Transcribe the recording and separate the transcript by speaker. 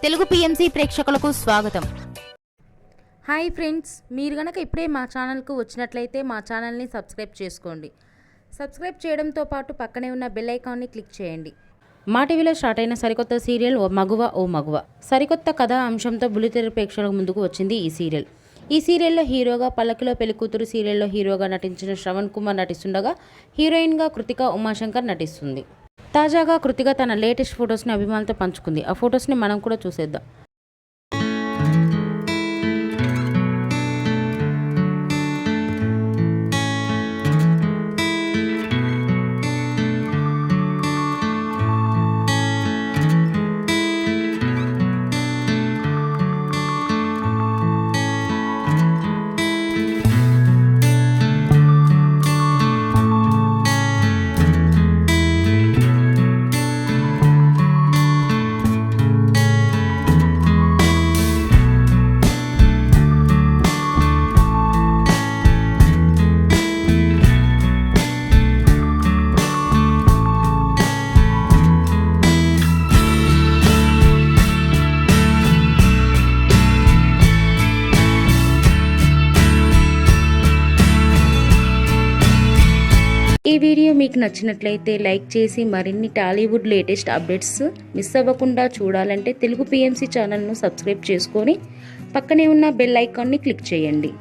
Speaker 1: Telugu PMC ప్రేక్షకులకు స్వాగతం.
Speaker 2: Hi friends, మీరు గనక ఇప్పుడే మా ఛానల్కు వచ్చినట్లయితే మా ఛానల్ని సబ్స్క్రైబ్ చేసుకోండి. సబ్స్క్రైబ్ చేయడంతో పాటు పక్కనే ఉన్న బెల్ ఐకాన్ని క్లిక్ చేయండి. మా టీవీలో స్టార్ట్ అయిన సరికొత్త సీరియల్ ఓ మగువ. సరికొత్త కథా అంశంతో బుల్లితెర ప్రేక్షకుల ముందుకు వచ్చింది ఈ సీరియల్. ఈ సీరియల్లో హీరోగా పల్లకిలో పెళ్లికూతురు సీరియల్లో హీరోగా నటించిన శ్రవణ్ కుమార్ నటిస్తుండగా హీరోయిన్గా కృతిక ఉమాశంకర్ నటిస్తుంది. తాజాగా కృతిక తన లేటెస్ట్ ఫొటోస్ని అభిమానులతో పంచుకుంది. ఆ ఫొటోస్ని మనం కూడా చూసేద్దాం. ఈ వీడియో మీకు నచ్చినట్లయితే లైక్ చేసి మరిన్ని టాలీవుడ్ లేటెస్ట్ అప్డేట్స్ మిస్ అవ్వకుండా చూడాలంటే తెలుగు పిఎంసి ఛానల్ను సబ్స్క్రైబ్ చేసుకొని పక్కనే ఉన్న బెల్ ఐకాన్ని క్లిక్ చేయండి.